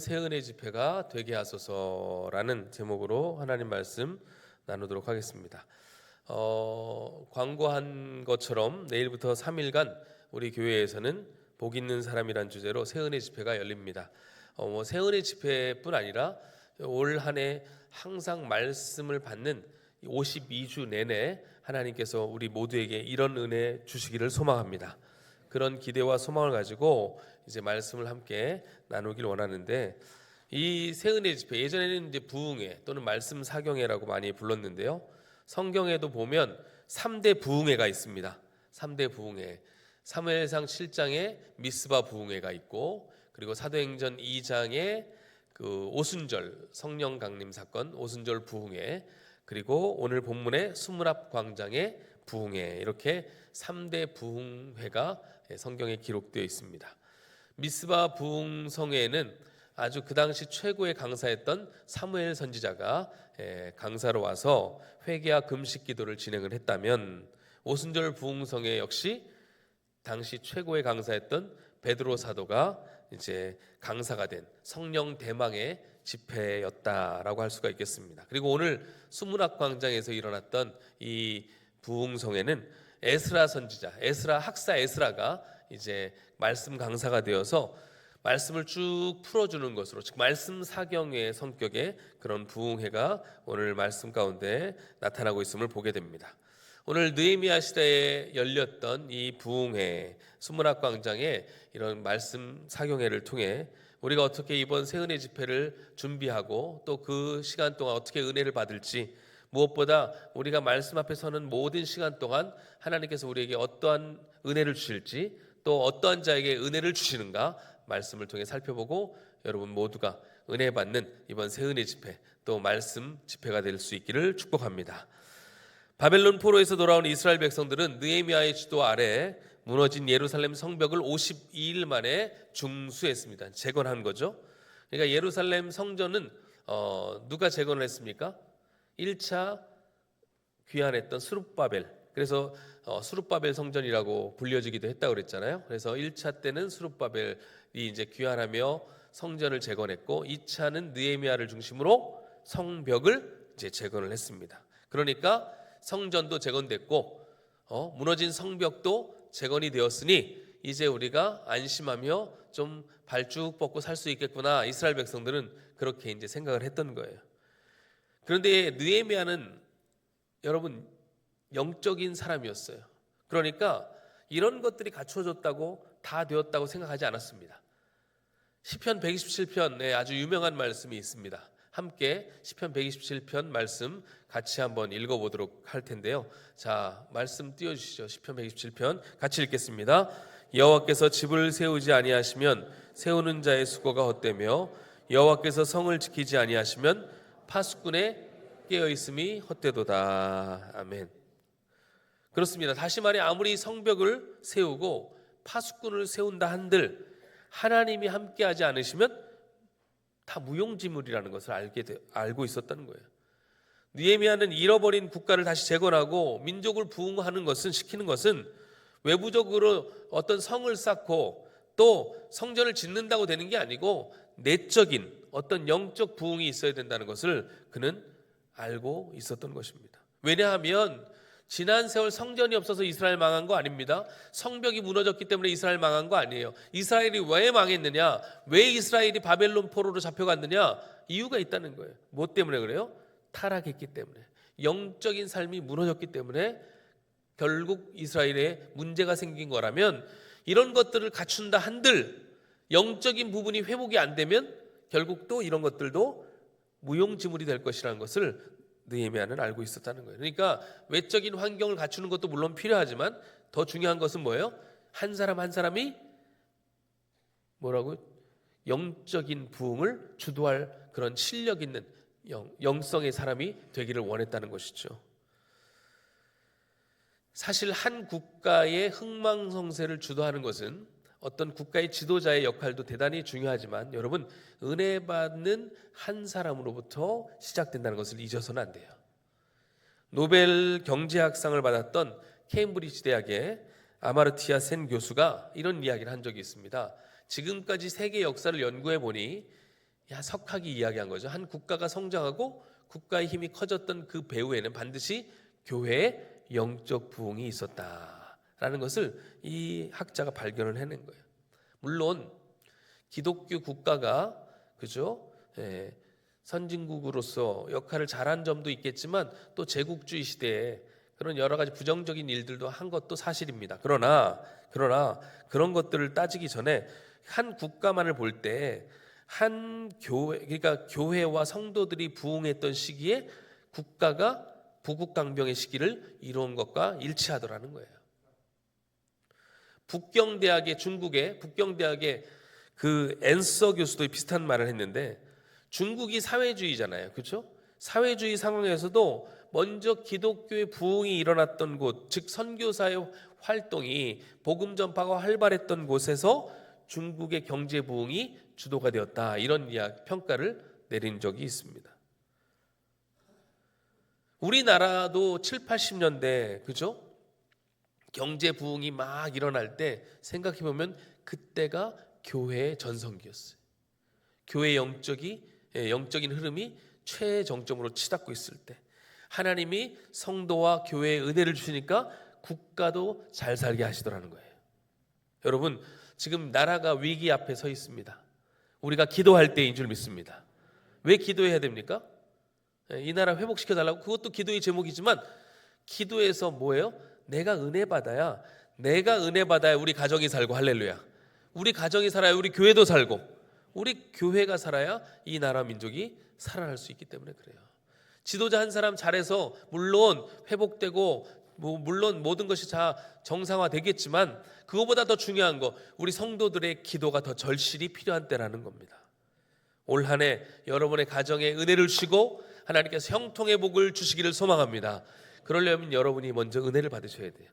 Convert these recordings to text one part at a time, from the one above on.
새 은혜 집회가 되게 하소서라는 제목으로 하나님 말씀 나누도록 하겠습니다. 광고한 것처럼 내일부터 3일간 우리 교회에서는 복 있는 사람이란 주제로 새 은혜 집회가 열립니다. 새 은혜 집회뿐 아니라 올 한 해 항상 말씀을 받는 52주 내내 하나님께서 우리 모두에게 이런 은혜 주시기를 소망합니다. 그런 기대와 소망을 가지고 이제 말씀을 함께 나누길 원하는데, 이 새 은혜 집회, 예전에는 이제 부흥회 또는 말씀 사경회라고 많이 불렀는데요, 성경에도 보면 3대 부흥회가 있습니다. 3대 부흥회, 사무엘상 7장에 미스바 부흥회가 있고, 그리고 사도행전 2장에 그 오순절 성령 강림 사건 오순절 부흥회, 그리고 오늘 본문의 수문앞 광장의 부흥회, 이렇게 3대 부흥회가 성경에 기록되어 있습니다. 미스바 부흥성회에는 아주 그 당시 최고의 강사였던 사무엘 선지자가 강사로 와서 회개와 금식 기도를 진행을 했다면, 오순절 부흥성회 역시 당시 최고의 강사였던 베드로 사도가 이제 강사가 된 성령 대망의 집회였다라고 할 수가 있겠습니다. 그리고 오늘 수문학 광장에서 일어났던 이 부흥성회는 에스라 선지자, 학사 에스라가 이제 말씀 강사가 되어서 말씀을 쭉 풀어주는 것으로, 즉 말씀 사경회의 성격의 그런 부흥회가 오늘 말씀 가운데 나타나고 있음을 보게 됩니다. 오늘 느헤미야 시대에 열렸던 이 부흥회, 수문학 광장의 이런 말씀 사경회를 통해 우리가 어떻게 이번 새 은혜 집회를 준비하고 또 그 시간 동안 어떻게 은혜를 받을지, 무엇보다 우리가 말씀 앞에 서는 모든 시간 동안 하나님께서 우리에게 어떠한 은혜를 주실지, 또 어떠한 자에게 은혜를 주시는가 말씀을 통해 살펴보고, 여러분 모두가 은혜 받는 이번 새 은혜 집회, 또 말씀 집회가 될 수 있기를 축복합니다. 바벨론 포로에서 돌아온 이스라엘 백성들은 느헤미야의 지도 아래 무너진 예루살렘 성벽을 52일 만에 중수했습니다. 재건한 거죠. 그러니까 예루살렘 성전은 누가 재건을 했습니까? 1차 귀환했던 스룹바벨, 그래서 스룹바벨 성전이라고 불려지기도 했다고 그랬잖아요. 그래서 1차 때는 스룹바벨이 이제 귀환하며 성전을 재건했고, 2차는 느헤미야를 중심으로 성벽을 이제 재건을 했습니다. 그러니까 성전도 재건됐고 무너진 성벽도 재건이 되었으니 이제 우리가 안심하며 좀 발쭉 뻗고 살 수 있겠구나, 이스라엘 백성들은 그렇게 이제 생각을 했던 거예요. 그런데 느헤미야는 여러분 영적인 사람이었어요. 그러니까 이런 것들이 갖춰졌다고 다 되었다고 생각하지 않았습니다. 시편 127편에 아주 유명한 말씀이 있습니다. 함께 시편 127편 말씀 같이 한번 읽어보도록 할 텐데요. 자, 말씀 띄워주시죠. 시편 127편 같이 읽겠습니다. 여호와께서 집을 세우지 아니하시면 세우는 자의 수고가 헛되며, 여호와께서 성을 지키지 아니하시면 파수꾼의 깨어있음이 헛되도다. 아멘. 그렇습니다. 다시 말해, 아무리 성벽을 세우고 파수꾼을 세운다 한들 하나님이 함께하지 않으시면 다 무용지물이라는 것을 알고 있었다는 거예요. 느헤미야는 잃어버린 국가를 다시 재건하고 민족을 부흥하는 것은, 시키는 것은 외부적으로 어떤 성을 쌓고 또 성전을 짓는다고 되는 게 아니고 내적인 어떤 영적 부흥이 있어야 된다는 것을 그는 알고 있었던 것입니다. 왜냐하면 지난 세월 성전이 없어서 이스라엘 망한 거 아닙니다. 성벽이 무너졌기 때문에 이스라엘 망한 거 아니에요. 이스라엘이 왜 망했느냐, 왜 이스라엘이 바벨론 포로로 잡혀갔느냐, 이유가 있다는 거예요. 뭐 때문에 그래요? 타락했기 때문에, 영적인 삶이 무너졌기 때문에 결국 이스라엘에 문제가 생긴 거라면, 이런 것들을 갖춘다 한들 영적인 부분이 회복이 안 되면 결국 또 이런 것들도 무용지물이 될 것이라는 것을 느헤미야는 알고 있었다는 거예요. 그러니까 외적인 환경을 갖추는 것도 물론 필요하지만 더 중요한 것은 뭐예요? 한 사람 한 사람이 뭐라고? 영적인 부흥을 주도할 그런 실력 있는 영성의 사람이 되기를 원했다는 것이죠. 사실 한 국가의 흥망성쇠를 주도하는 것은 어떤 국가의 지도자의 역할도 대단히 중요하지만, 여러분 은혜 받는 한 사람으로부터 시작된다는 것을 잊어서는 안 돼요. 노벨 경제학상을 받았던 케임브리지 대학의 아마르티아 센 교수가 이런 이야기를 한 적이 있습니다. 지금까지 세계 역사를 연구해 보니 야석하게 이야기한 거죠. 한 국가가 성장하고 국가의 힘이 커졌던 그 배후에는 반드시 교회의 영적 부흥이 있었다라는 것을 이 학자가 발견을 해낸 거예요. 물론 기독교 국가가 그죠? 선진국으로서 역할을 잘한 점도 있겠지만 또 제국주의 시대에 그런 여러 가지 부정적인 일들도 한 것도 사실입니다. 그러나 그런 것들을 따지기 전에 한 국가만을 볼 때 한 교회, 그러니까 교회와 성도들이 부흥했던 시기에 국가가 부국강병의 시기를 이룬 것과 일치하더라는 거예요. 중국의 북경대학의 그 앤서 교수도 비슷한 말을 했는데, 중국이 사회주의잖아요, 그렇죠? 사회주의 상황에서도 먼저 기독교의 부흥이 일어났던 곳, 즉 선교사의 활동이 복음 전파가 활발했던 곳에서 중국의 경제 부흥이 주도가 되었다, 이런 평가를 내린 적이 있습니다. 우리나라도 7, 80년대 그죠? 경제 부흥이 막 일어날 때 생각해 보면 그때가 교회의 전성기였어요. 교회의 영적인 흐름이 최정점으로 치닫고 있을 때 하나님이 성도와 교회에 은혜를 주시니까 국가도 잘 살게 하시더라는 거예요. 여러분, 지금 나라가 위기 앞에 서 있습니다. 우리가 기도할 때인 줄 믿습니다. 왜 기도해야 됩니까? 이 나라 회복시켜달라고, 그것도 기도의 제목이지만 기도에서 뭐예요? 내가 은혜 받아야 우리 가정이 살고, 할렐루야, 우리 가정이 살아야 우리 교회도 살고, 우리 교회가 살아야 이 나라 민족이 살아날 수 있기 때문에 그래요. 지도자 한 사람 잘해서 물론 회복되고 물론 모든 것이 다 정상화되겠지만 그거보다 더 중요한 거, 우리 성도들의 기도가 더 절실히 필요한 때라는 겁니다. 올 한 해 여러분의 가정에 은혜를 주시고 하나님께서 형통의 복을 주시기를 소망합니다. 그러려면 여러분이 먼저 은혜를 받으셔야 돼요.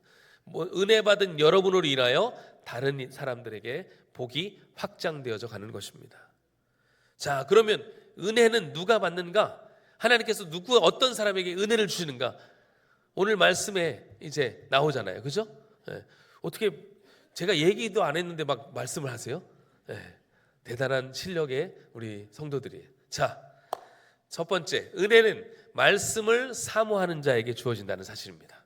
은혜 받은 여러분으로 인하여 다른 사람들에게 복이 확장되어져 가는 것입니다. 자, 그러면 은혜는 누가 받는가? 하나님께서 어떤 사람에게 은혜를 주시는가? 오늘 말씀에 이제 나오잖아요, 그죠? 어떻게 제가 얘기도 안 했는데 막 말씀을 하세요? 대단한 실력의 우리 성도들이에요. 자, 첫 번째, 은혜는 말씀을 사모하는 자에게 주어진다는 사실입니다.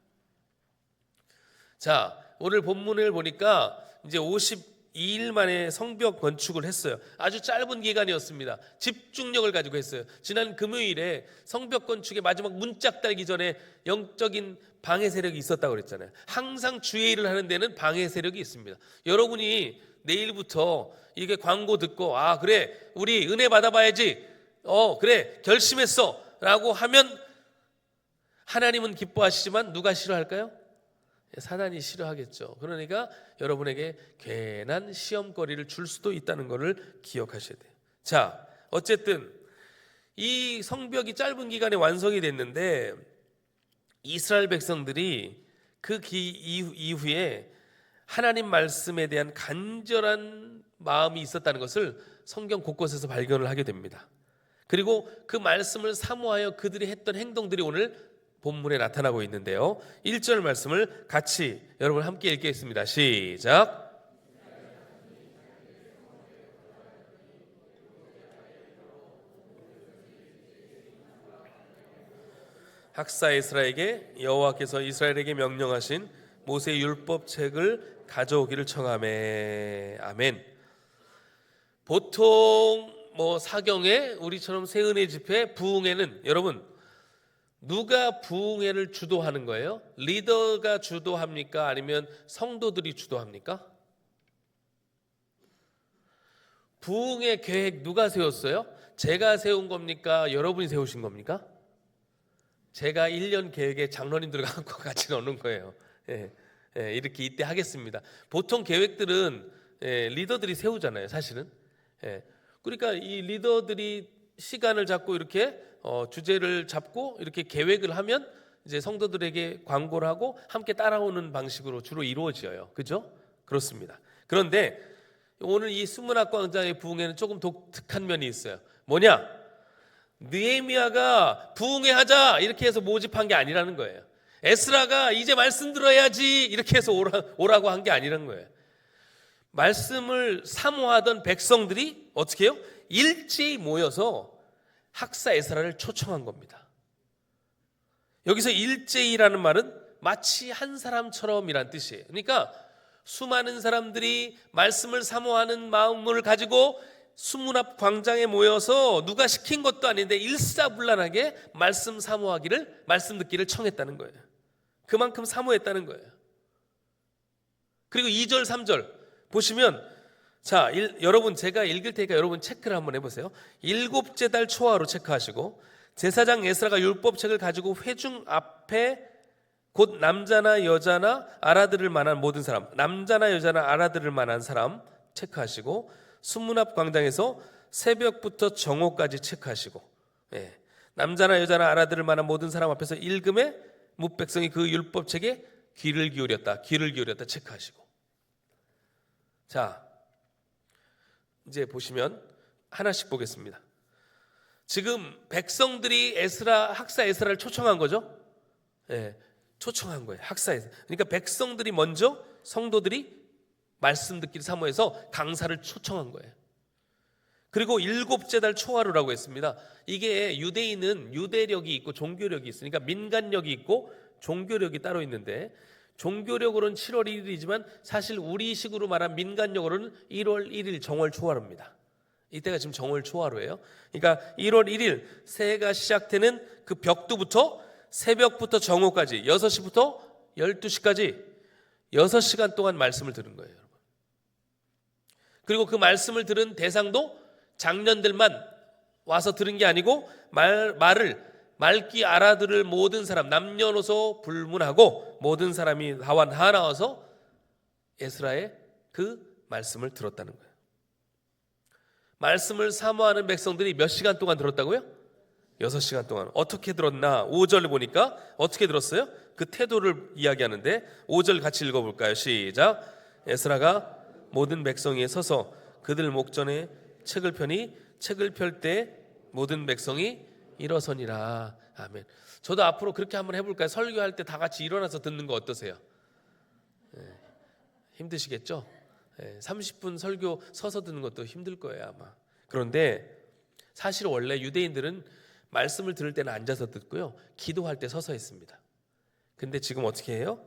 자, 오늘 본문을 보니까 이제 52일 만에 성벽 건축을 했어요. 아주 짧은 기간이었습니다. 집중력을 가지고 했어요. 지난 금요일에 성벽 건축의 마지막 문짝 달기 전에 영적인 방해 세력이 있었다고 그랬잖아요. 항상 주의 일을 하는 데는 방해 세력이 있습니다. 여러분이 내일부터 이게 광고 듣고, 아 그래 우리 은혜 받아봐야지, 그래 결심했어 라고 하면 하나님은 기뻐하시지만 누가 싫어할까요? 사단이 싫어하겠죠. 그러니까 여러분에게 괜한 시험거리를 줄 수도 있다는 것을 기억하셔야 돼요. 자, 어쨌든 이 성벽이 짧은 기간에 완성이 됐는데 이스라엘 백성들이 그 이후에 하나님 말씀에 대한 간절한 마음이 있었다는 것을 성경 곳곳에서 발견을 하게 됩니다. 그리고 그 말씀을 사모하여 그들이 했던 행동들이 오늘 본문에 나타나고 있는데요, 1절 말씀을 같이 여러분 함께 읽겠습니다. 시작. 학사 에스라에게 여호와께서 이스라엘에게 명령하신 모세 율법책을 가져오기를 청하매. 아멘. 보통 사경에 우리처럼 새은혜 집회, 부흥회는 여러분 누가 부흥회를 주도하는 거예요? 리더가 주도합니까? 아니면 성도들이 주도합니까? 부흥회 계획 누가 세웠어요? 제가 세운 겁니까? 여러분이 세우신 겁니까? 제가 1년 계획에 장로님들과 같이 넣는 거예요. 이렇게 이때 하겠습니다. 보통 계획들은 리더들이 세우잖아요, 사실은. 그러니까 이 리더들이 시간을 잡고 이렇게 주제를 잡고 이렇게 계획을 하면 이제 성도들에게 광고를 하고 함께 따라오는 방식으로 주로 이루어져요. 그죠? 그렇습니다. 그런데 오늘 이 수문학 광장의 부흥회는 조금 독특한 면이 있어요. 뭐냐? 느헤미야가 부흥회 하자 이렇게 해서 모집한 게 아니라는 거예요. 에스라가 이제 말씀 들어야지 이렇게 해서 오라고 한 게 아니라는 거예요. 말씀을 사모하던 백성들이 어떻게 해요? 일제히 모여서 학사 에스라를 초청한 겁니다. 여기서 일제히라는 말은 마치 한 사람처럼이란 뜻이에요. 그러니까 수많은 사람들이 말씀을 사모하는 마음을 가지고 수문 앞 광장에 모여서 누가 시킨 것도 아닌데 일사불란하게 말씀 사모하기를, 말씀 듣기를 청했다는 거예요. 그만큼 사모했다는 거예요. 그리고 2절 3절 보시면, 자, 여러분 제가 읽을 테니까 여러분 체크를 한번 해보세요. 7째 달 초하루 체크하시고, 제사장 에스라가 율법책을 가지고 회중 앞에 곧 남자나 여자나 알아들을 만한 모든 사람, 남자나 여자나 알아들을 만한 사람 체크하시고, 수문 앞 광장에서 새벽부터 정오까지 체크하시고, 남자나 여자나 알아들을 만한 모든 사람 앞에서 읽음에 뭇백성이 그 율법책에 귀를 기울였다 체크하시고. 자, 이제 보시면 하나씩 보겠습니다. 지금 백성들이 학사 에스라를 초청한 거죠. 초청한 거예요. 학사 에스라. 그러니까 백성들이 먼저 성도들이 말씀 듣기를 사모해서 강사를 초청한 거예요. 그리고 7째 달 초하루라고 했습니다. 이게 유대인은 유대력이 있고 종교력이 있으니까 민간력이 있고 종교력이 따로 있는데, 종교력으로는 7월 1일이지만 사실 우리식으로 말한 민간력으로는 1월 1일 정월 초하루입니다. 이때가 지금 정월 초하루예요. 그러니까 1월 1일 새해가 시작되는 그 벽두부터 새벽부터 정오까지 6시부터 12시까지 6시간 동안 말씀을 들은 거예요, 여러분. 그리고 그 말씀을 들은 대상도 장년들만 와서 들은 게 아니고 말을 맑기 알아들을 모든 사람, 남녀노소 불문하고 모든 사람이 다 나와서 에스라의 그 말씀을 들었다는 거예요. 말씀을 사모하는 백성들이 몇 시간 동안 들었다고요? 6시간 동안. 어떻게 들었나? 5절을 보니까 어떻게 들었어요? 그 태도를 이야기하는데 5절 같이 읽어볼까요? 시작. 에스라가 모든 백성이 서서 그들 목전에 책을 펴니 책을 펼 때 모든 백성이 일어서니라. 아멘. 저도 앞으로 그렇게 한번 해볼까요? 설교할 때 다 같이 일어나서 듣는 거 어떠세요? 힘드시겠죠? 30분 설교 서서 듣는 것도 힘들 거예요, 아마. 그런데 사실 원래 유대인들은 말씀을 들을 때는 앉아서 듣고요, 기도할 때 서서 했습니다. 근데 지금 어떻게 해요?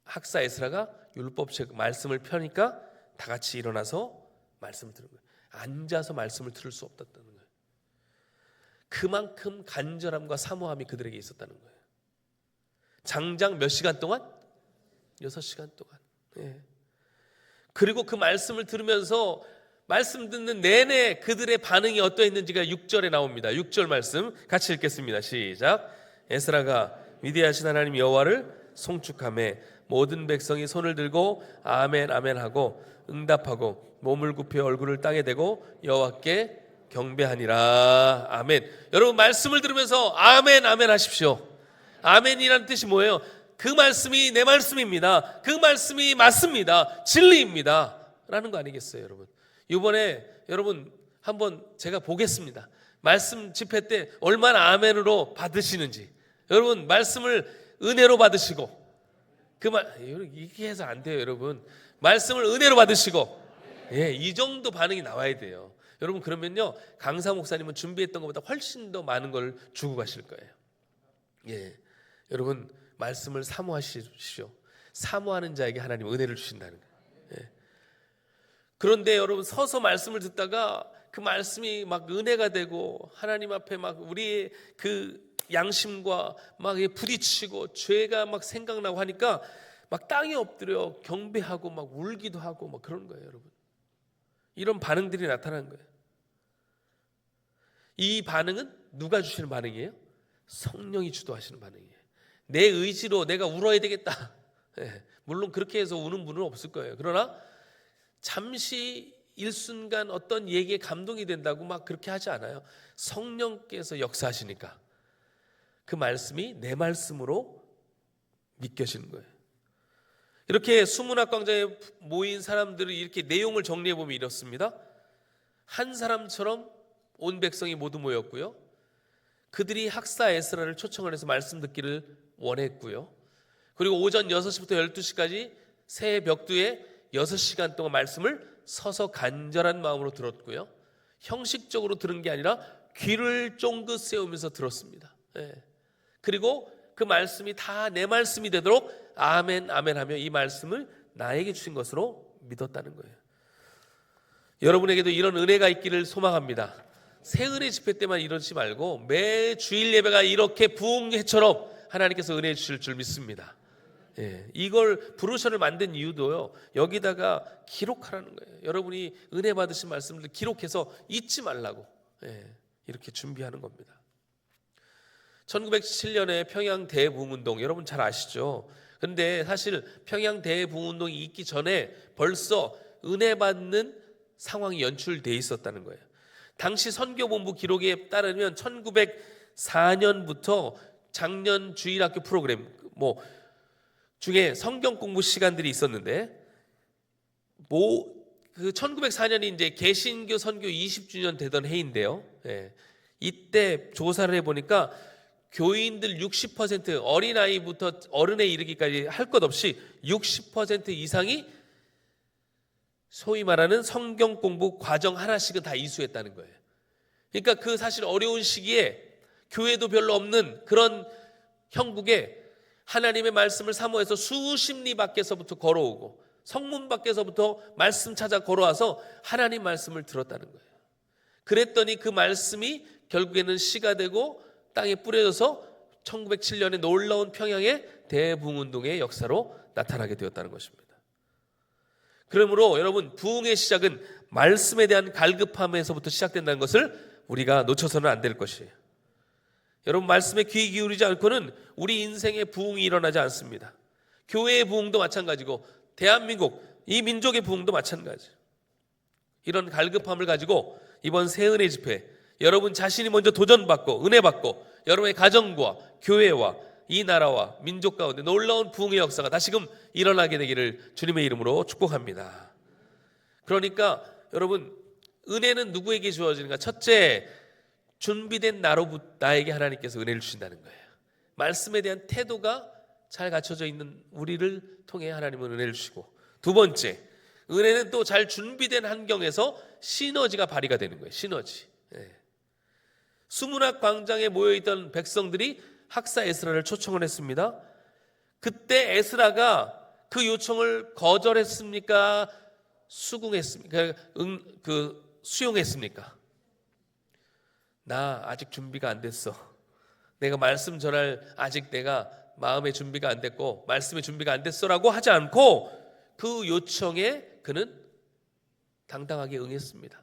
학사 에스라가 율법책 말씀을 펴니까 다 같이 일어나서 말씀을 들은 거예요. 앉아서 말씀을 들을 수 없었다는 거예요. 그만큼 간절함과 사모함이 그들에게 있었다는 거예요. 장장 몇 시간 동안? 6시간 동안. 그리고 그 말씀을 들으면서 말씀 듣는 내내 그들의 반응이 어떠했는지가 6절에 나옵니다. 6절 말씀 같이 읽겠습니다. 시작. 에스라가 위대하신 하나님 여호와를 송축하며 모든 백성이 손을 들고 아멘 아멘 하고 응답하고 몸을 굽혀 얼굴을 땅에 대고 여호와께 경배하니라. 아멘. 여러분 말씀을 들으면서 아멘 아멘 하십시오. 아멘이라는 뜻이 뭐예요? 그 말씀이 내 말씀입니다. 그 말씀이 맞습니다. 진리입니다. 라는 거 아니겠어요, 여러분? 이번에 여러분 한번 제가 보겠습니다. 말씀 집회 때 얼마나 아멘으로 받으시는지. 여러분 말씀을 은혜로 받으시고, 이렇게 해서 안 돼요, 여러분. 말씀을 은혜로 받으시고, 이 정도 반응이 나와야 돼요. 여러분 그러면요, 강사 목사님은 준비했던 것보다 훨씬 더 많은 걸 주고 가실 거예요. 여러분 말씀을 사모하십시오. 사모하는 자에게 하나님 은혜를 주신다는 거예요. 그런데 여러분 서서 말씀을 듣다가 그 말씀이 막 은혜가 되고 하나님 앞에 막 우리의 그 양심과 막 부딪히고 죄가 막 생각나고 하니까 막 땅에 엎드려 경배하고 막 울기도 하고 막 그런 거예요, 여러분. 이런 반응들이 나타나는 거예요. 이 반응은 누가 주시는 반응이에요? 성령이 주도하시는 반응이에요. 내 의지로 내가 울어야 되겠다. 물론 그렇게 해서 우는 분은 없을 거예요. 그러나 잠시 일순간 어떤 얘기에 감동이 된다고 막 그렇게 하지 않아요. 성령께서 역사하시니까 그 말씀이 내 말씀으로 믿겨지는 거예요. 이렇게 수문학 광장에 모인 사람들이 이렇게 내용을 정리해 보면 이렇습니다. 한 사람처럼 온 백성이 모두 모였고요, 그들이 학사 에스라를 초청을 해서 말씀 듣기를 원했고요, 그리고 오전 6시부터 12시까지 새 벽두에 6시간 동안 말씀을 서서 간절한 마음으로 들었고요, 형식적으로 들은 게 아니라 귀를 쫑긋 세우면서 들었습니다. 그리고 그 말씀이 다 내 말씀이 되도록 아멘 아멘 하며 이 말씀을 나에게 주신 것으로 믿었다는 거예요. 여러분에게도 이런 은혜가 있기를 소망합니다. 새 은혜 집회 때만 이러지 말고 매 주일 예배가 이렇게 부흥회처럼 하나님께서 은혜 주실 줄 믿습니다. 이걸 브로셔를 만든 이유도요, 여기다가 기록하라는 거예요. 여러분이 은혜 받으신 말씀을 기록해서 잊지 말라고 이렇게 준비하는 겁니다. 1907년에 평양 대부흥운동, 여러분 잘 아시죠? 근데 사실 평양 대부흥운동이 있기 전에 벌써 은혜 받는 상황이 연출돼 있었다는 거예요. 당시 선교본부 기록에 따르면 1904년부터 작년 주일학교 프로그램 중에 성경 공부 시간들이 있었는데, 그 1904년이 이제 개신교 선교 20주년 되던 해인데요. 이때 조사를 해보니까 교인들 60%, 어린아이부터 어른에 이르기까지 할 것 없이 60% 이상이 소위 말하는 성경 공부 과정 하나씩은 다 이수했다는 거예요. 그러니까 그 사실 어려운 시기에 교회도 별로 없는 그런 형국에 하나님의 말씀을 사모해서 수십 리 밖에서부터 걸어오고 성문 밖에서부터 말씀 찾아 걸어와서 하나님 말씀을 들었다는 거예요. 그랬더니 그 말씀이 결국에는 씨가 되고 땅에 뿌려져서 1907년에 놀라운 평양의 대부흥운동의 역사로 나타나게 되었다는 것입니다. 그러므로 여러분, 부흥의 시작은 말씀에 대한 갈급함에서부터 시작된다는 것을 우리가 놓쳐서는 안 될 것이에요. 여러분, 말씀에 귀 기울이지 않고는 우리 인생의 부흥이 일어나지 않습니다. 교회의 부흥도 마찬가지고 대한민국, 이 민족의 부흥도 마찬가지. 이런 갈급함을 가지고 이번 새은혜 집회, 여러분 자신이 먼저 도전받고 은혜받고 여러분의 가정과 교회와 이 나라와 민족 가운데 놀라운 부흥의 역사가 다시금 일어나게 되기를 주님의 이름으로 축복합니다. 그러니까 여러분, 은혜는 누구에게 주어지는가? 첫째, 준비된 나에게 하나님께서 은혜를 주신다는 거예요. 말씀에 대한 태도가 잘 갖춰져 있는 우리를 통해 하나님은 은혜를 주시고, 두 번째, 은혜는 또 잘 준비된 환경에서 시너지가 발휘가 되는 거예요. 시너지. 수문학 광장에 모여있던 백성들이 학사 에스라를 초청을 했습니다. 그때 에스라가 그 요청을 거절했습니까? 수용했습니까? 수용했습니까? 나 아직 준비가 안 됐어. 내가 말씀 전할 아직 내가 마음의 준비가 안 됐고 말씀의 준비가 안 됐어라고 하지 않고 그 요청에 그는 당당하게 응했습니다.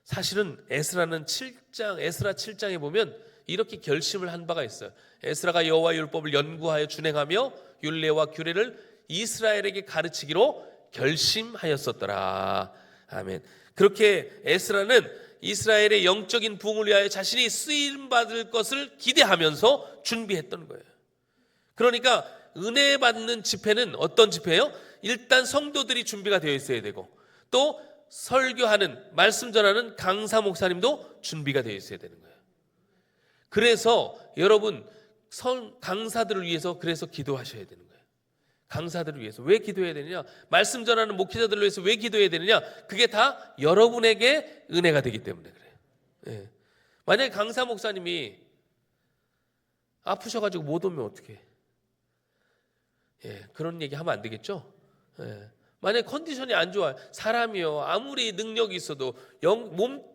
사실은 에스라 7장에 보면 이렇게 결심을 한 바가 있어요. 에스라가 여호와의 율법을 연구하여 준행하며 율례와 규례를 이스라엘에게 가르치기로 결심하였었더라. 아멘. 그렇게 에스라는 이스라엘의 영적인 부흥을 위하여 자신이 쓰임 받을 것을 기대하면서 준비했던 거예요. 그러니까 은혜 받는 집회는 어떤 집회예요? 일단 성도들이 준비가 되어 있어야 되고, 또 설교하는, 말씀 전하는 강사 목사님도 준비가 되어 있어야 되는 거예요. 그래서 여러분, 강사들을 위해서 그래서 기도하셔야 되는 거예요. 강사들을 위해서 왜 기도해야 되느냐? 말씀 전하는 목회자들을 위해서 왜 기도해야 되느냐? 그게 다 여러분에게 은혜가 되기 때문에 그래요. 만약에 강사 목사님이 아프셔가지고 못 오면 어떡해? 그런 얘기 하면 안 되겠죠? 만약에 컨디션이 안 좋아요. 사람이요, 아무리 능력이 있어도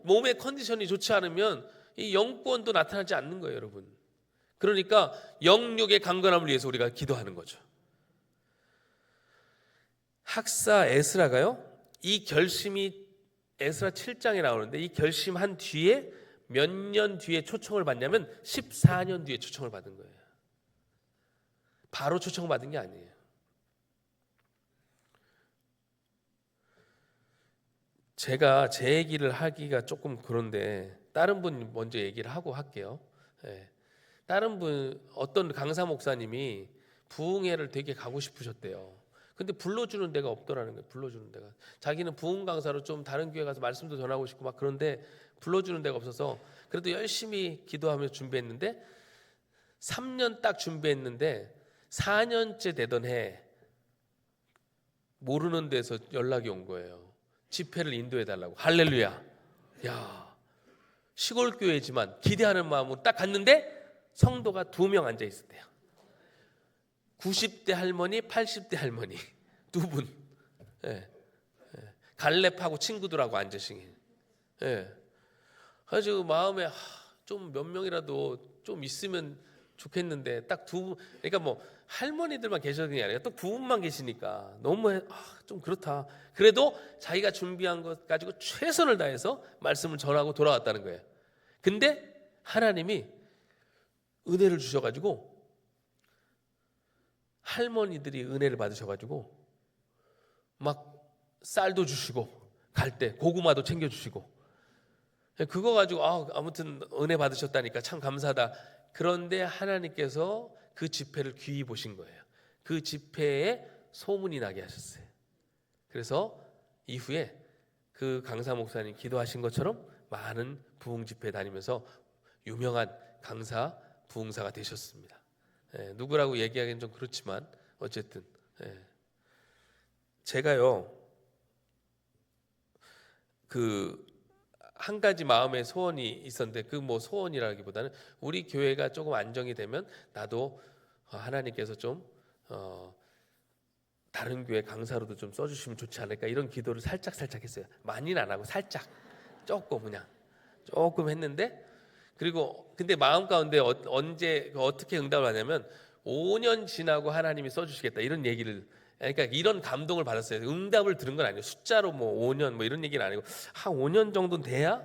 몸의 컨디션이 좋지 않으면 이 영권도 나타나지 않는 거예요, 여러분. 그러니까 영육의 강건함을 위해서 우리가 기도하는 거죠. 학사 에스라가요, 이 결심이 에스라 7장에 나오는데 이 결심한 뒤에 몇 년 뒤에 초청을 받냐면 14년 뒤에 초청을 받은 거예요. 바로 초청을 받은 게 아니에요. 제가 제 얘기를 하기가 조금 그런데 다른 분 먼저 얘기를 하고 할게요. 다른 분, 어떤 강사 목사님이 부흥회를 되게 가고 싶으셨대요. 근데 불러주는 데가 없더라는 거예요. 불러주는 데가. 자기는 부흥 강사로 좀 다른 교회 가서 말씀도 전하고 싶고 막 그런데 불러주는 데가 없어서 그래도 열심히 기도하면서 준비했는데 3년 딱 준비했는데 4년째 되던 해 모르는 데서 연락이 온 거예요. 집회를 인도해 달라고. 할렐루야. 야, 시골 교회지만 기대하는 마음으로 딱 갔는데 성도가 2명 앉아 있었대요. 90대 할머니, 80대 할머니 2분. 예. 갈렙하고 친구들하고 앉으신. 예. 그래가지고 마음에 좀 몇 명이라도 좀 있으면 좋겠는데 딱 2분. 그러니까 뭐 할머니들만 계셔도 아니라 또 2분만 계시니까 너무 좀 그렇다. 그래도 자기가 준비한 것 가지고 최선을 다해서 말씀을 전하고 돌아왔다는 거예요. 근데 하나님이 은혜를 주셔가지고 할머니들이 은혜를 받으셔가지고 막 쌀도 주시고 갈 때 고구마도 챙겨주시고 그거 가지고 아무튼 은혜 받으셨다니까 참 감사하다. 그런데 하나님께서 그 집회를 귀히 보신 거예요. 그 집회에 소문이 나게 하셨어요. 그래서 이후에 그 강사 목사님 기도하신 것처럼 많은 부흥 집회 다니면서 유명한 강사 부흥사가 되셨습니다. 누구라고 얘기하기는 좀 그렇지만 어쨌든 제가요 그 한 가지 마음의 소원이 있었는데 그 뭐 소원이라기보다는 우리 교회가 조금 안정이 되면 나도 하나님께서 좀 다른 교회 강사로도 좀 써주시면 좋지 않을까 이런 기도를 살짝 했어요. 많이는 안 하고 살짝 조금 그냥 조금 했는데 그리고 근데 마음 가운데 언제 어떻게 응답을 하냐면 5년 지나고 하나님이 써주시겠다 이런 얘기를 그러니까 이런 감동을 받았어요. 응답을 들은 건 아니에요. 숫자로 뭐 5년 뭐 이런 얘기는 아니고 한 5년 정도는 돼야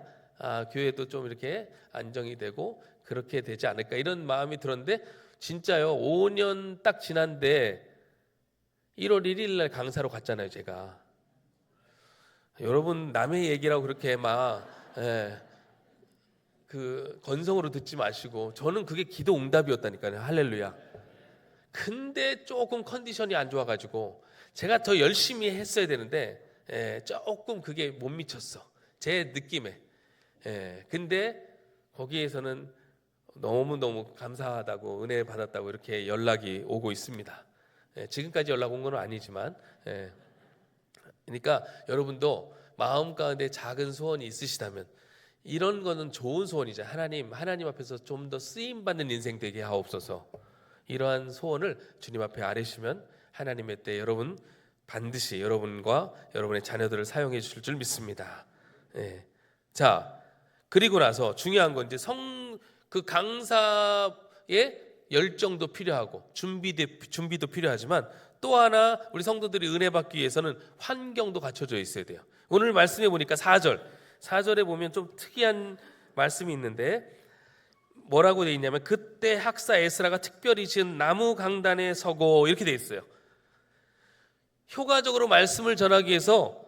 교회도 좀 이렇게 안정이 되고 그렇게 되지 않을까 이런 마음이 들었는데 진짜요. 5년 딱 지난데 1월 1일 날 강사로 갔잖아요. 제가 여러분 남의 얘기라고 그렇게 막 그 건성으로 듣지 마시고 저는 그게 기도 응답이었다니까요. 할렐루야. 근데 조금 컨디션이 안 좋아가지고 제가 더 열심히 했어야 되는데 조금 그게 못 미쳤어 제 느낌에. 근데 거기에서는 너무너무 감사하다고 은혜 받았다고 이렇게 연락이 오고 있습니다. 지금까지 연락 온 건 아니지만 그러니까 여러분도 마음 가운데 작은 소원이 있으시다면 이런 거는 좋은 소원이죠. 하나님 앞에서 좀 더 쓰임받는 인생 되게 하옵소서. 이러한 소원을 주님 앞에 아뢰시면 하나님의 때 여러분 반드시 여러분과 여러분의 자녀들을 사용해 주실 줄 믿습니다. 자 그리고 나서 중요한 건 이제 그 강사의 열정도 필요하고 준비도 필요하지만 또 하나 우리 성도들이 은혜 받기 위해서는 환경도 갖춰져 있어야 돼요. 오늘 말씀해 보니까 4절에 보면 좀 특이한 말씀이 있는데 뭐라고 되어 있냐면 그때 학사 에스라가 특별히 지은 나무 강단에 서고 이렇게 되어 있어요. 효과적으로 말씀을 전하기 위해서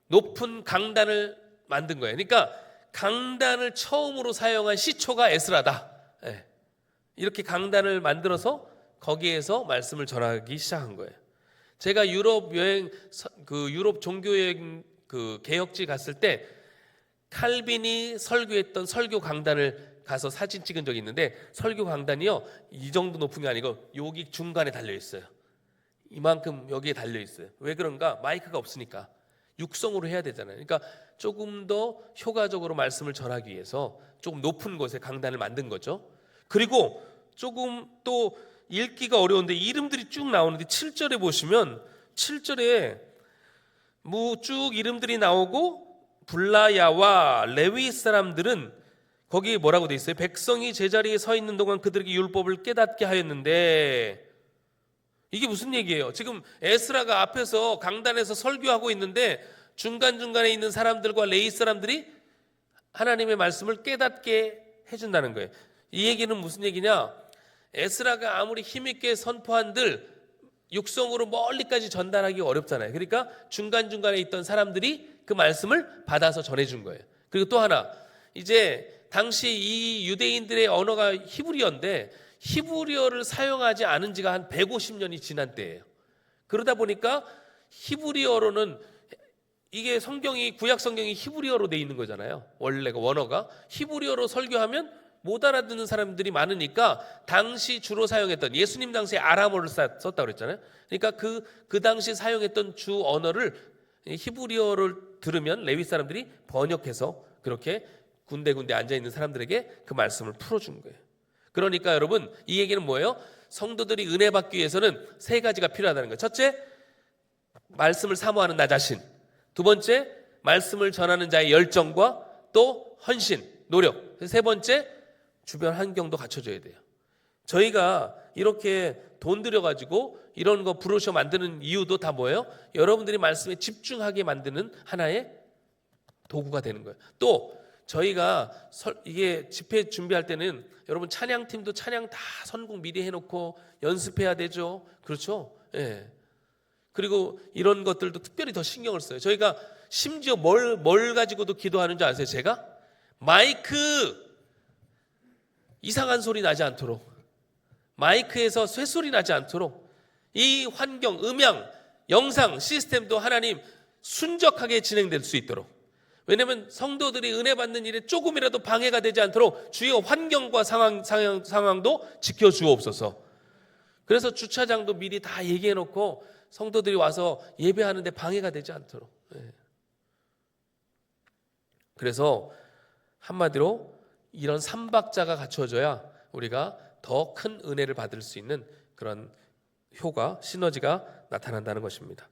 높은 강단을 만든 거예요. 그러니까 강단을 처음으로 사용한 시초가 에스라다. 이렇게 강단을 만들어서 거기에서 말씀을 전하기 시작한 거예요. 제가 유럽 여행 유럽 종교 여행 개혁지 갔을 때 칼빈이 설교했던 설교 강단을 가서 사진 찍은 적이 있는데 설교 강단이요 이 정도 높은 게 아니고 여기 중간에 달려 있어요. 이만큼 여기에 달려 있어요. 왜 그런가? 마이크가 없으니까 육성으로 해야 되잖아요. 그러니까 조금 더 효과적으로 말씀을 전하기 위해서 조금 높은 곳에 강단을 만든 거죠. 그리고 조금 또 읽기가 어려운데 이름들이 쭉 나오는데 7절에 보시면 7절에 쭉 이름들이 나오고 블라야와 레위 사람들은 거기 뭐라고 돼 있어요? 백성이 제자리에 서 있는 동안 그들에게 율법을 깨닫게 하였는데 이게 무슨 얘기예요? 지금 에스라가 앞에서 강단에서 설교하고 있는데 중간중간에 있는 사람들과 레위 사람들이 하나님의 말씀을 깨닫게 해준다는 거예요. 이 얘기는 무슨 얘기냐? 에스라가 아무리 힘있게 선포한들 육성으로 멀리까지 전달하기 어렵잖아요. 그러니까 중간중간에 있던 사람들이 그 말씀을 받아서 전해준 거예요. 그리고 또 하나 이제 당시 이 유대인들의 언어가 히브리어인데 히브리어를 사용하지 않은 지가 한 150년이 지난 때예요. 그러다 보니까 히브리어로는 이게 구약 성경이 히브리어로 돼 있는 거잖아요. 원래가 원어가 히브리어로 설교하면 못 알아듣는 사람들이 많으니까 당시 주로 사용했던 예수님 당시에 아람어를 썼다고 그랬잖아요. 그러니까 그 당시 사용했던 주 언어를 히브리어를 들으면 레위 사람들이 번역해서 그렇게 군데군데 앉아있는 사람들에게 그 말씀을 풀어준 거예요. 그러니까 여러분, 이 얘기는 뭐예요? 성도들이 은혜 받기 위해서는 세 가지가 필요하다는 거예요. 첫째, 말씀을 사모하는 나 자신. 두 번째, 말씀을 전하는 자의 열정과 또 헌신, 노력. 세 번째, 주변 환경도 갖춰줘야 돼요. 저희가 이렇게 돈 들여가지고 이런 거 브로셔 만드는 이유도 다 뭐예요? 여러분들이 말씀에 집중하게 만드는 하나의 도구가 되는 거예요. 또 저희가 이게 집회 준비할 때는 여러분 찬양팀도 찬양 다 선곡 미리 해놓고 연습해야 되죠. 그렇죠? 예. 그리고 이런 것들도 특별히 더 신경을 써요. 저희가 심지어 뭘 가지고도 기도하는 줄 아세요? 제가? 마이크 이상한 소리 나지 않도록, 마이크에서 쇳소리 나지 않도록 이 환경, 음향, 영상, 시스템도 하나님 순적하게 진행될 수 있도록. 왜냐하면 성도들이 은혜 받는 일에 조금이라도 방해가 되지 않도록 주여 환경과 상황도 지켜주옵소서. 그래서 주차장도 미리 다 얘기해 놓고 성도들이 와서 예배하는데 방해가 되지 않도록. 그래서 한마디로 이런 삼박자가 갖춰져야 우리가 더 큰 은혜를 받을 수 있는 그런 효과, 시너지가 나타난다는 것입니다.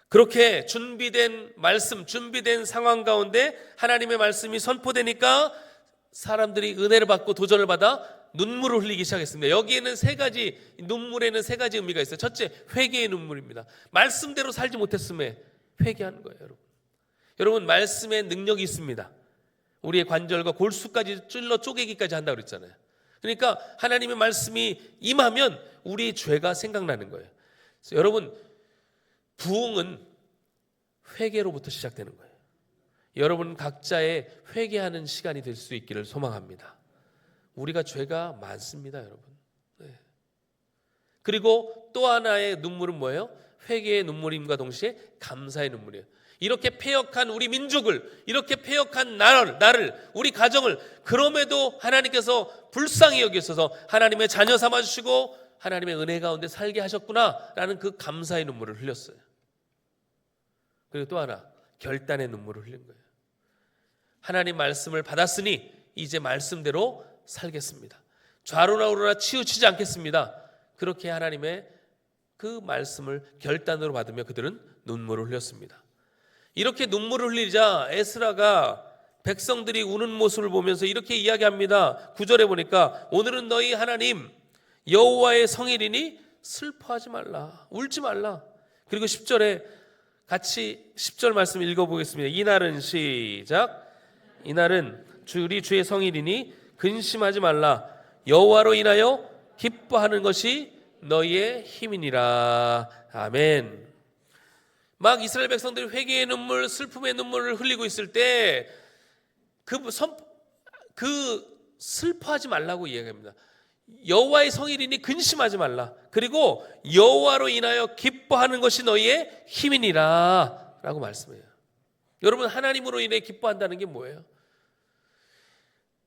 그렇게 준비된 말씀, 준비된 상황 가운데 하나님의 말씀이 선포되니까 사람들이 은혜를 받고 도전을 받아 눈물을 흘리기 시작했습니다. 여기에는 세 가지, 눈물에는 세 가지 의미가 있어요. 첫째, 회개의 눈물입니다. 말씀대로 살지 못했음에 회개하는 거예요, 여러분. 여러분, 말씀의 능력이 있습니다. 우리의 관절과 골수까지 찔러 쪼개기까지 한다고 그랬잖아요. 그러니까 하나님의 말씀이 임하면 우리의 죄가 생각나는 거예요. 그래서 여러분, 부흥은 회개로부터 시작되는 거예요. 여러분 각자의 회개하는 시간이 될 수 있기를 소망합니다. 우리가 죄가 많습니다, 여러분. 그리고 또 하나의 눈물은 뭐예요? 회개의 눈물임과 동시에 감사의 눈물이에요. 이렇게 패역한 우리 민족을, 이렇게 패역한 나를, 우리 가정을 그럼에도 하나님께서 불쌍히 여기셔서 하나님의 자녀 삼아주시고 하나님의 은혜 가운데 살게 하셨구나라는 그 감사의 눈물을 흘렸어요. 그리고 또 하나, 결단의 눈물을 흘린 거예요. 하나님 말씀을 받았으니 이제 말씀대로 살겠습니다. 좌로나 우로나 치우치지 않겠습니다. 그렇게 하나님의 그 말씀을 결단으로 받으며 그들은 눈물을 흘렸습니다. 이렇게 눈물을 흘리자 에스라가 백성들이 우는 모습을 보면서 이렇게 이야기합니다. 9절에 보니까 오늘은 너희 하나님 여호와의 성일이니 슬퍼하지 말라, 울지 말라. 그리고 10절에 같이 10절 말씀 읽어보겠습니다. 이날은 시작. 이날은 우리 주의 성일이니 근심하지 말라. 여호와로 인하여 기뻐하는 것이 너희의 힘이니라. 아멘. 막 이스라엘 백성들이 회개의 눈물, 슬픔의 눈물을 흘리고 있을 때 슬퍼하지 말라고 이야기합니다. 여호와의 성일이니 근심하지 말라. 그리고 여호와로 인하여 기뻐하는 것이 너희의 힘이니라 라고 말씀해요. 여러분, 하나님으로 인해 기뻐한다는 게 뭐예요?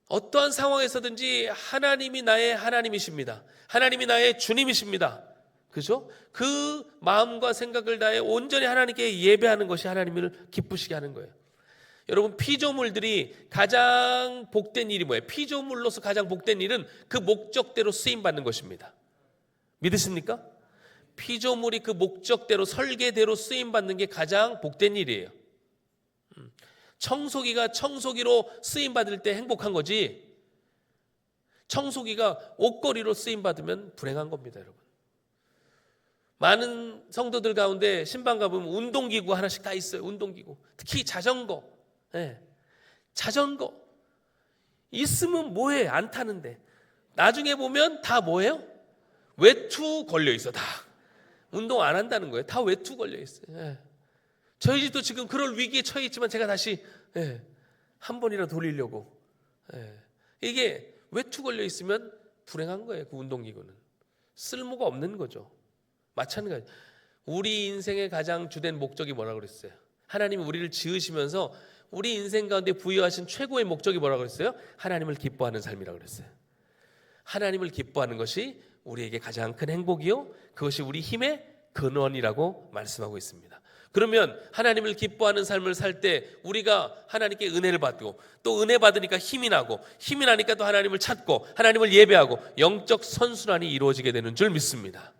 어떠한 상황에서든지 하나님이 나의 하나님이십니다. 하나님이 나의 주님이십니다. 그죠? 그 마음과 생각을 다해 온전히 하나님께 예배하는 것이 하나님을 기쁘시게 하는 거예요. 여러분, 피조물들이 가장 복된 일이 뭐예요? 피조물로서 가장 복된 일은 그 목적대로 쓰임받는 것입니다. 믿으십니까? 피조물이 그 목적대로, 설계대로 쓰임받는 게 가장 복된 일이에요. 청소기가 청소기로 쓰임받을 때 행복한 거지, 청소기가 옷걸이로 쓰임받으면 불행한 겁니다, 여러분. 많은 성도들 가운데 신방 가보면 운동기구 하나씩 다 있어요. 운동기구. 특히 자전거. 자전거 있으면 뭐해? 안 타는데. 나중에 보면 다 뭐예요? 외투 걸려있어. 다 운동 안 한다는 거예요. 다 외투 걸려있어요. 저희 집도 지금 그럴 위기에 처해 있지만 제가 다시 한 번이라도 돌리려고. 이게 외투 걸려있으면 불행한 거예요. 그 운동기구는 쓸모가 없는 거죠. 마찬가지. 우리 인생의 가장 주된 목적이 뭐라고 그랬어요? 하나님이 우리를 지으시면서 우리 인생 가운데 부여하신 최고의 목적이 뭐라고 그랬어요? 하나님을 기뻐하는 삶이라고 그랬어요. 하나님을 기뻐하는 것이 우리에게 가장 큰 행복이요, 그것이 우리 힘의 근원이라고 말씀하고 있습니다. 그러면 하나님을 기뻐하는 삶을 살 때 우리가 하나님께 은혜를 받고 또 은혜 받으니까 힘이 나고 힘이 나니까 또 하나님을 찾고 하나님을 예배하고 영적 선순환이 이루어지게 되는 줄 믿습니다.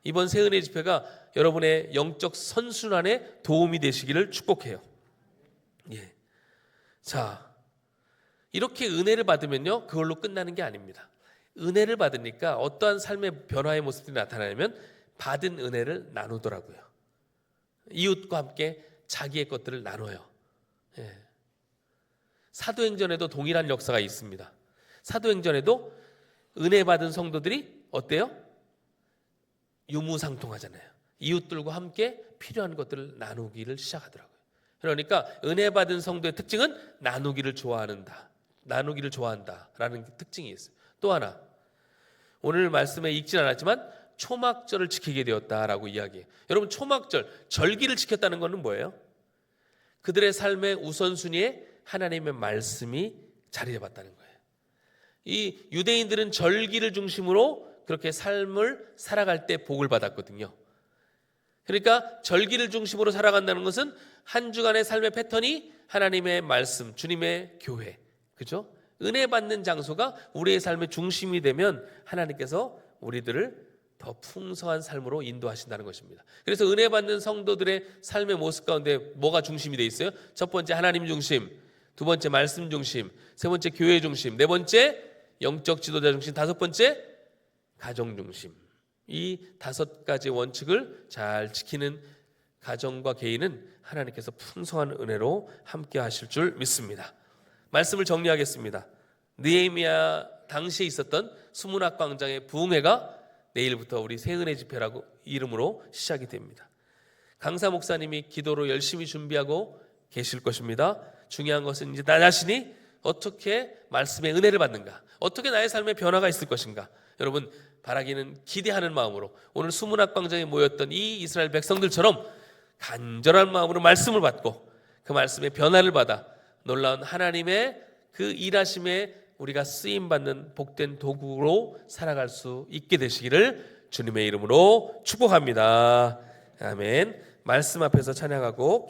이번 새은혜 집회가 여러분의 영적 선순환에 도움이 되시기를 축복해요. 예. 자, 이렇게 은혜를 받으면요, 그걸로 끝나는 게 아닙니다. 은혜를 받으니까 어떠한 삶의 변화의 모습들이 나타나냐면 받은 은혜를 나누더라고요. 이웃과 함께 자기의 것들을 나눠요. 예. 사도행전에도 동일한 역사가 있습니다. 사도행전에도 은혜 받은 성도들이 어때요? 유무상통하잖아요. 이웃들과 함께 필요한 것들을 나누기를 시작하더라고요. 그러니까 은혜 받은 성도의 특징은 나누기를 좋아한다라는 특징이 있어요. 또 하나, 오늘 말씀에 읽진 않았지만 초막절을 지키게 되었다라고 이야기해요. 여러분, 초막절, 절기를 지켰다는 것은 뭐예요? 그들의 삶의 우선순위에 하나님의 말씀이 자리 잡았다는 거예요. 이 유대인들은 절기를 중심으로 그렇게 삶을 살아갈 때 복을 받았거든요. 그러니까 절기를 중심으로 살아간다는 것은 한 주간의 삶의 패턴이 하나님의 말씀, 주님의 교회, 그죠? 은혜 받는 장소가 우리의 삶의 중심이 되면 하나님께서 우리들을 더 풍성한 삶으로 인도하신다는 것입니다. 그래서 은혜 받는 성도들의 삶의 모습 가운데 뭐가 중심이 되어 있어요? 첫 번째 하나님 중심, 두 번째 말씀 중심, 세 번째 교회 중심, 네 번째 영적 지도자 중심, 다섯 번째 가정 중심. 이 다섯 가지 원칙을 잘 지키는 가정과 개인은 하나님께서 풍성한 은혜로 함께 하실 줄 믿습니다. 말씀을 정리하겠습니다. 느헤미야 당시에 있었던 수문학 광장의 부흥회가 내일부터 우리 새은혜 집회라고 이름으로 시작이 됩니다. 강사 목사님이 기도로 열심히 준비하고 계실 것입니다. 중요한 것은 이제 나 자신이 어떻게 말씀의 은혜를 받는가, 어떻게 나의 삶에 변화가 있을 것인가, 여러분 바라기는 기대하는 마음으로 오늘 수문학 광장에 모였던 이 이스라엘 백성들처럼 간절한 마음으로 말씀을 받고 그 말씀의 변화를 받아 놀라운 하나님의 그 일하심에 우리가 쓰임받는 복된 도구로 살아갈 수 있게 되시기를 주님의 이름으로 축복합니다. 아멘. 말씀 앞에서 찬양하고